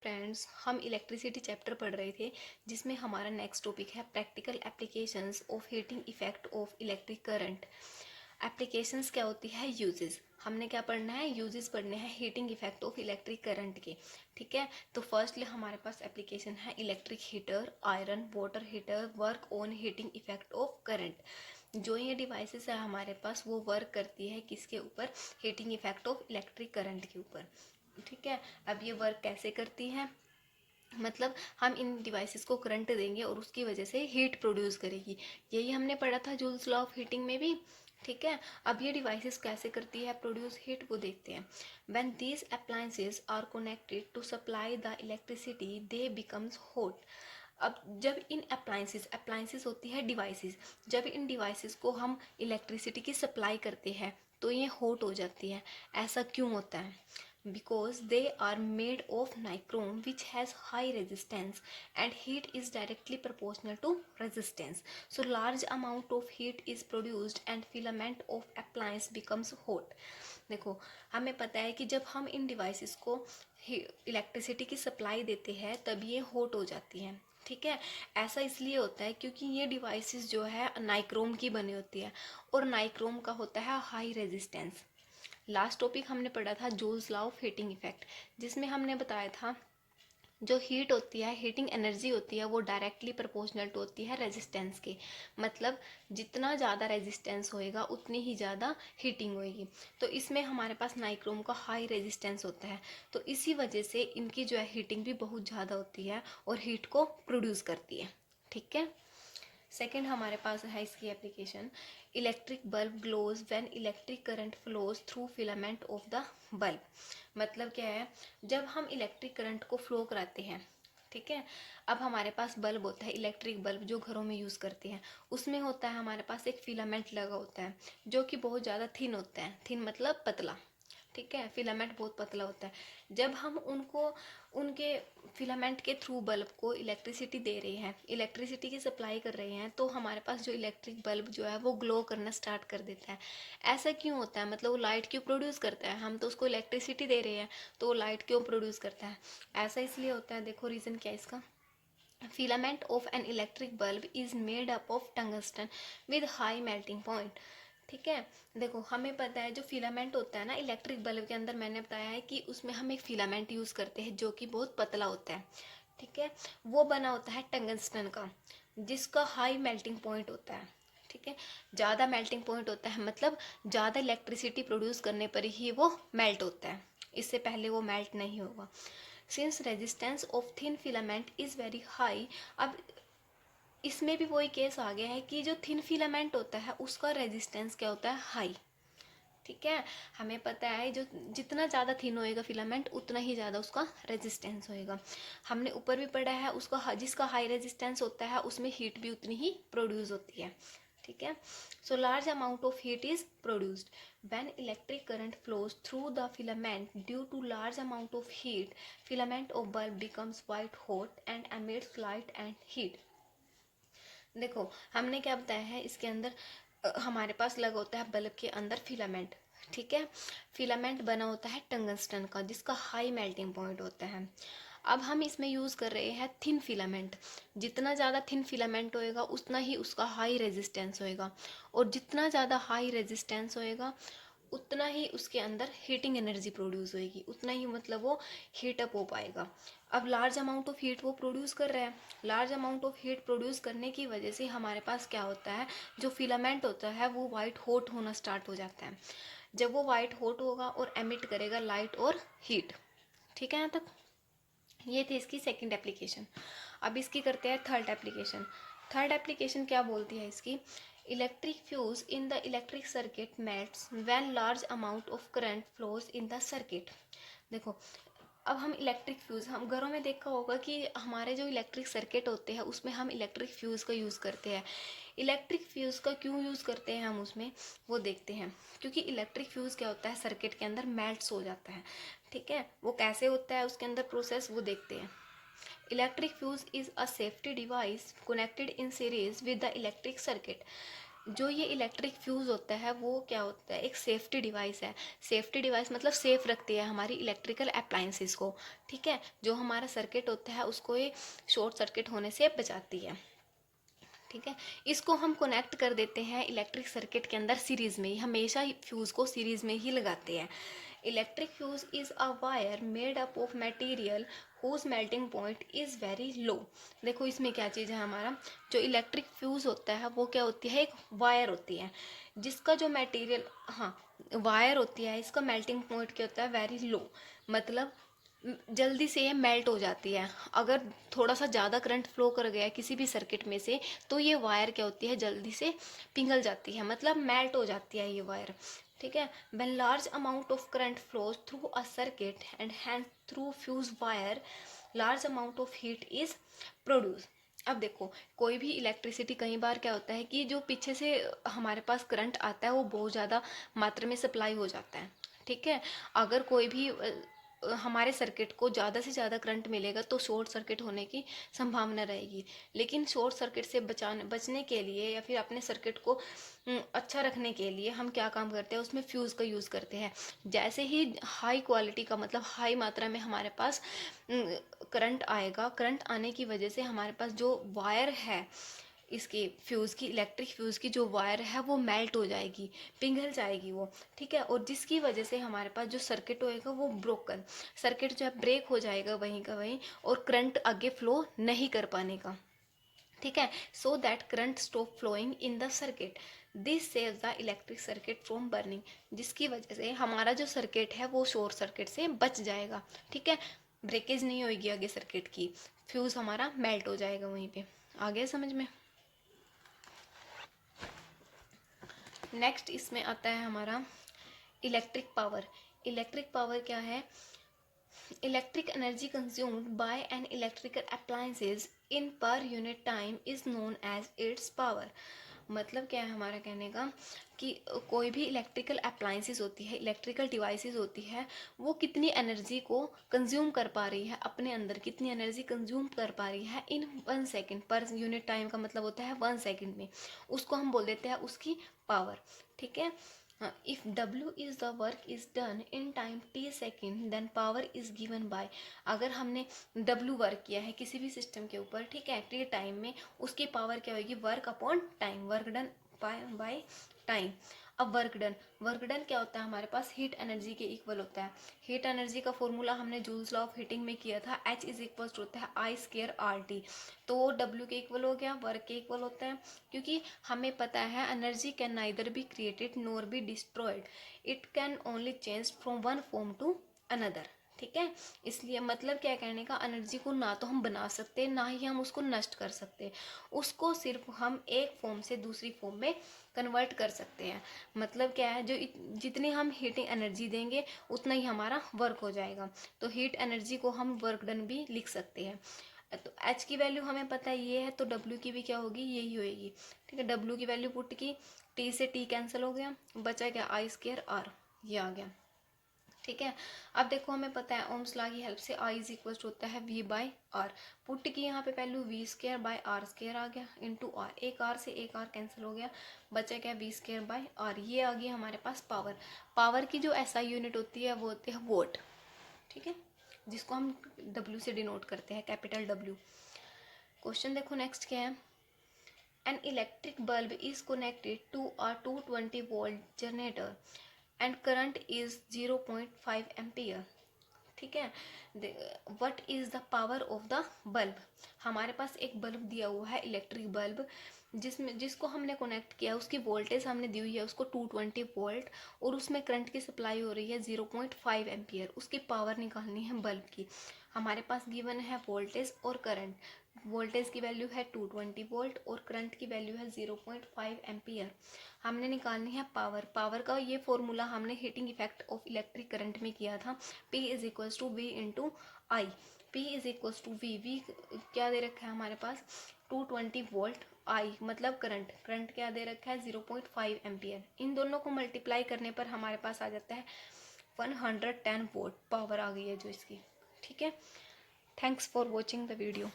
Friends, हम electricity chapter पढ़ रहे थे जिसमें हमारा नेक्स्ट टॉपिक है practical applications of heating effect of electric current. Applications क्या होती है? यूजेस। हमने क्या पढ़ना है? यूजेस पढ़ने हैं heating effect of electric current के। ठीक है, तो फर्स्टली हमारे पास एप्लीकेशन है electric heater, iron water heater, work on heating effect of current. जो ये डिवाइसेस है हमारे पास वो वर्क करती है किसके ऊपर? Heating effect of electric current के ऊपर। ठीक है, अब ये वर्क कैसे करती है? मतलब हम इन डिवाइसेस को करंट देंगे और उसकी वजह से हीट प्रोड्यूस करेगी। यही हमने पढ़ा था जूल्स लॉ ऑफ हीटिंग में भी। ठीक है, अब ये डिवाइसेस कैसे करती है प्रोड्यूस हीट, वो देखते हैं। When these appliances are connected to supply the electricity they becomes hot. अब जब इन अप्लायंसेस, अप्लायंसेस होती है डिवाइसेस, जब इन डिवाइसेस को हम इलेक्ट्रिसिटी की सप्लाई करते हैं तो ये हॉट हो जाती है। ऐसा क्यों होता है? Because they are made of nichrome which has high resistance and heat is directly proportional to resistance. So large amount of heat is produced and filament of appliance becomes hot. देखो, हमें पता है कि जब हम इन डिवाइसेस को electricity की supply देते हैं तब ये हॉट हो जाती हैं। ठीक है, ऐसा इसलिए होता है क्योंकि ये डिवाइसेस जो है नाइक्रोम की बनी होती है और नाइक्रोम का होता है हाई रेजिस्टेंस। लास्ट टॉपिक हमने पढ़ा था joules law of heating effect, जिसमें हमने बताया था जो हीट होती है, हीटिंग एनर्जी होती है, वो डायरेक्टली प्रोपोर्शनल टू होती है रेजिस्टेंस के। मतलब जितना ज़्यादा रेजिस्टेंस होएगा उतनी ही ज़्यादा हीटिंग होएगी। तो इसमें हमारे पास नाइक्रोम का हाई रेजिस्टेंस होता है, तो इसी वजह से इनकी जो है हीटिंग भी बहुत ज़्यादा होती है और हीट को प्रोड्यूस करती है। ठीक है, सेकेंड हमारे पास है इसकी application electric bulb glows when electric current flows through filament of the bulb. मतलब क्या है? जब हम इलेक्ट्रिक करंट को फ्लो कराते हैं, ठीक है, अब हमारे पास बल्ब होता है, इलेक्ट्रिक बल्ब जो घरों में यूज़ करते हैं, उसमें होता है हमारे पास एक फिलामेंट लगा होता है जो कि बहुत ज़्यादा थिन होता है। थिन मतलब पतला। ठीक है, फिलामेंट बहुत पतला होता है। जब हम उनको उनके फिलामेंट के थ्रू बल्ब को इलेक्ट्रिसिटी दे रहे हैं, इलेक्ट्रिसिटी की सप्लाई कर रहे हैं, तो हमारे पास जो इलेक्ट्रिक बल्ब जो है वो ग्लो करना स्टार्ट कर देता है। ऐसा क्यों होता है? मतलब वो लाइट क्यों प्रोड्यूस करता है? हम तो उसको इलेक्ट्रिसिटी दे रहे हैं, तो वो लाइट क्यों प्रोड्यूस करता है? ऐसा इसलिए होता है, देखो रीज़न क्या है इसका। filament of an electric bulb is made up of tungsten with high melting point। ठीक है, देखो हमें पता है जो फिलामेंट होता है ना इलेक्ट्रिक बल्ब के अंदर, मैंने बताया है कि उसमें हम एक फिलामेंट यूज़ करते हैं जो कि बहुत पतला होता है। ठीक है, वो बना होता है टंगस्टन का, जिसका हाई मेल्टिंग पॉइंट होता है। ठीक है, ज़्यादा मेल्टिंग पॉइंट होता है, मतलब ज़्यादा इलेक्ट्रिसिटी प्रोड्यूस करने पर ही वो मेल्ट होता है, इससे पहले वो मेल्ट नहीं होगा। Since resistance of thin filament is very high. अब इसमें भी वही केस आ गया है कि जो थिन फिलामेंट होता है उसका रेजिस्टेंस क्या होता है? हाई। ठीक है, हमें पता है जो जितना ज़्यादा थिन होएगा फिलामेंट उतना ही ज़्यादा उसका रेजिस्टेंस होएगा। हमने ऊपर भी पढ़ा है उसका जिसका हाई रेजिस्टेंस होता है उसमें हीट भी उतनी ही प्रोड्यूस होती है। ठीक है, so large amount of heat is produced when electric current flows through the filament due to large amount of heat. Filament of bulb becomes white hot and emits light and heat. देखो हमने क्या बताया है इसके अंदर, हमारे पास लगा होता है बल्ब के अंदर फिलामेंट। ठीक है, फिलामेंट बना होता है टंगस्टन का जिसका हाई मेल्टिंग पॉइंट होता है। अब हम इसमें यूज़ कर रहे हैं थिन फिलामेंट। जितना ज़्यादा थिन फिलामेंट होएगा उतना ही उसका हाई रेजिस्टेंस होएगा, और जितना ज़्यादा हाई रेजिस्टेंस होएगा उतना ही उसके अंदर हीटिंग एनर्जी प्रोड्यूस होएगी, उतना ही मतलब वो हीट अप हो पाएगा। अब लार्ज अमाउंट ऑफ हीट वो प्रोड्यूस कर रहा है, large amount of heat produce करने की वजह से हमारे पास क्या होता है, जो फिलामेंट होता है वो वाइट हॉट होना स्टार्ट हो जाता है। जब वो वाइट हॉट होगा और एमिट करेगा लाइट और हीट। ठीक है, यहाँ तक ये थी इसकी सेकंड एप्लीकेशन। अब इसकी करते हैं थर्ड एप्लीकेशन। थर्ड एप्लीकेशन क्या बोलती है इसकी? Electric fuse in the electric circuit melts when large amount of current flows in the circuit. देखो, अब हम इलेक्ट्रिक फ्यूज़, हम घरों में देखा होगा कि हमारे जो इलेक्ट्रिक सर्किट होते हैं उसमें हम इलेक्ट्रिक फ्यूज़ का यूज़ करते हैं। इलेक्ट्रिक फ्यूज़ का क्यों यूज़ करते हैं हम उसमें, वो देखते हैं। क्योंकि इलेक्ट्रिक फ्यूज़ क्या होता है, सर्किट के अंदर मेल्ट्स हो जाता है। ठीक है, वो कैसे होता है उसके अंदर प्रोसेस, वो देखते हैं। Electric fuse is a safety device connected in series with the electric circuit. जो ये इलेक्ट्रिक फ्यूज़ होता है वो क्या होता है, एक सेफ्टी डिवाइस है। सेफ्टी डिवाइस मतलब सेफ रखती है हमारी इलेक्ट्रिकल अप्लायंसेस को, ठीक है। जो हमारा सर्किट होता है उसको ये शॉर्ट सर्किट होने से बचाती है, ठीक है। इसको हम कनेक्ट कर देते हैं इलेक्ट्रिक सर्किट के अंदर सीरीज़ में ही, हमेशा फ्यूज़ को सीरीज़ में ही लगाते हैं। Electric fuse is a wire made up of material whose melting point is very low. देखो इसमें क्या चीज़ है, हमारा जो इलेक्ट्रिक फ्यूज़ होता है वो क्या होती है, एक वायर होती है जिसका जो मटेरियल, हाँ वायर होती है, इसका मेल्टिंग पॉइंट क्या होता है, वेरी लो, मतलब जल्दी से ये मेल्ट हो जाती है। अगर थोड़ा सा ज़्यादा करंट फ्लो कर गया किसी भी सर्किट में से तो ये वायर क्या होती है, जल्दी से पिघल जाती है, मतलब मेल्ट हो जाती है ये वायर, ठीक है। When large amount of current flows through a circuit and hand through fuse wire, large amount of heat is produce. अब देखो कोई भी इलेक्ट्रिसिटी, कई बार क्या होता है कि जो पीछे से हमारे पास करंट आता है वो बहुत ज़्यादा मात्रा में सप्लाई हो जाता है, ठीक है। अगर कोई भी हमारे सर्किट को ज़्यादा से ज़्यादा करंट मिलेगा तो शॉर्ट सर्किट होने की संभावना रहेगी। लेकिन शॉर्ट सर्किट से बचने के लिए या फिर अपने सर्किट को अच्छा रखने के लिए हम क्या काम करते हैं, उसमें फ्यूज़ का यूज़ करते हैं। जैसे ही हाई क्वालिटी का मतलब हाई मात्रा में हमारे पास करंट आएगा, करंट आने की वजह से हमारे पास जो वायर है इसकी फ्यूज़ की, इलेक्ट्रिक फ्यूज़ की जो वायर है वो मेल्ट हो जाएगी, पिघल जाएगी वो, ठीक है। और जिसकी वजह से हमारे पास जो सर्किट होएगा वो ब्रोकन सर्किट जो है ब्रेक हो जाएगा वहीं का वहीं, और करंट आगे फ्लो नहीं कर पाने का, ठीक है। So that current stop flowing in the circuit, this save the electric circuit from burning, जिसकी वजह से हमारा जो सर्किट है वो शॉर्ट सर्किट से बच जाएगा, ठीक है। ब्रेकेज नहीं होगी आगे सर्किट की, फ्यूज़ हमारा मेल्ट हो जाएगा वहीं पे। आ गया समझ में। नेक्स्ट इसमें आता है हमारा इलेक्ट्रिक पावर। इलेक्ट्रिक पावर क्या है, electric energy consumed by an electrical appliances in per unit time is known as its power. मतलब क्या है हमारा कहने का कि कोई भी इलेक्ट्रिकल अप्लायंसेस होती है, इलेक्ट्रिकल डिवाइसेस होती है, वो कितनी एनर्जी को कंज्यूम कर पा रही है, अपने अंदर कितनी एनर्जी कंज्यूम कर पा रही है इन 1 सेकेंड, पर यूनिट टाइम का मतलब होता है 1 सेकेंड में, उसको हम बोल देते हैं उसकी पावर, ठीक है। If W is the work is done in time T second then power is given by, अगर हमने W वर्क किया है किसी भी सिस्टम के ऊपर, ठीक है, T टाइम में, उसकी पावर क्या होगी, work upon time, work done by time. अब वर्क डन क्या होता है हमारे पास, हीट एनर्जी के इक्वल होता है। हीट एनर्जी का फॉर्मूला हमने जूल्स लॉ ऑफ हीटिंग में किया था, H इज इक्वल होता है I²RT, तो W के इक्वल हो गया, वर्क के इक्वल होता है, क्योंकि हमें पता है energy can neither be created nor be destroyed, it can only change from one form to another, ठीक है। इसलिए मतलब क्या कहने का, एनर्जी को ना तो हम बना सकते ना ही हम उसको नष्ट कर सकते, उसको सिर्फ हम एक फॉर्म से दूसरी फॉर्म में कन्वर्ट कर सकते हैं। मतलब क्या है, जो जितनी हम हीटिंग एनर्जी देंगे उतना ही हमारा वर्क हो जाएगा, तो हीट एनर्जी को हम वर्क डन भी लिख सकते हैं। तो एच की वैल्यू हमें पता है ये है, तो डब्ल्यू की भी क्या होगी, यही होएगी, ठीक है। डब्ल्यू की वैल्यू पुट की, टी से टी कैंसिल हो गया, बचा क्या I²R, ये आ गया, ठीक है। अब देखो हमें पता है ओम्स लॉ की हेल्प से I इज इक्वल होता है V/R, पुट की यहाँ पे वैल्यू V²/R² आ गया इंटू R, एक R से एक R कैंसिल हो गया, बचा क्या V²/R, ये आ गई हमारे पास पावर। पावर की जो SI यूनिट होती है वो होती है वोट, ठीक है, जिसको हम W से डिनोट करते हैं, कैपिटल W। क्वेश्चन देखो नेक्स्ट क्या है, an electric bulb is connected to a 220 volt generator and current is 0.5 ampere, ठीक है। What is the power of the bulb, हमारे पास एक बल्ब दिया हुआ है इलेक्ट्रिक बल्ब, जिसको हमने कनेक्ट किया, उसकी वोल्टेज हमने दी हुई है उसको 220 वोल्ट, और उसमें करंट की सप्लाई हो रही है 0.5 एम्पियर, उसकी पावर निकालनी है बल्ब की। हमारे पास गिवन है वोल्टेज और करंट, वोल्टेज की वैल्यू है 220 वोल्ट और करंट की वैल्यू है 0.5 एम्पियर। हमने निकालनी है पावर, पावर का ये फॉर्मूला हमने heating effect of electric current में किया था, P is equals to V into I, P is equals to V क्या दे रखा है हमारे पास 220 वोल्ट, I मतलब करंट, करंट क्या दे रखा है 0.5 एम्पियर, इन दोनों को मल्टीप्लाई करने पर हमारे पास आ जाता है 110 वोल्ट पावर आ गई है जो इसकी, ठीक है। Thanks for watching the video.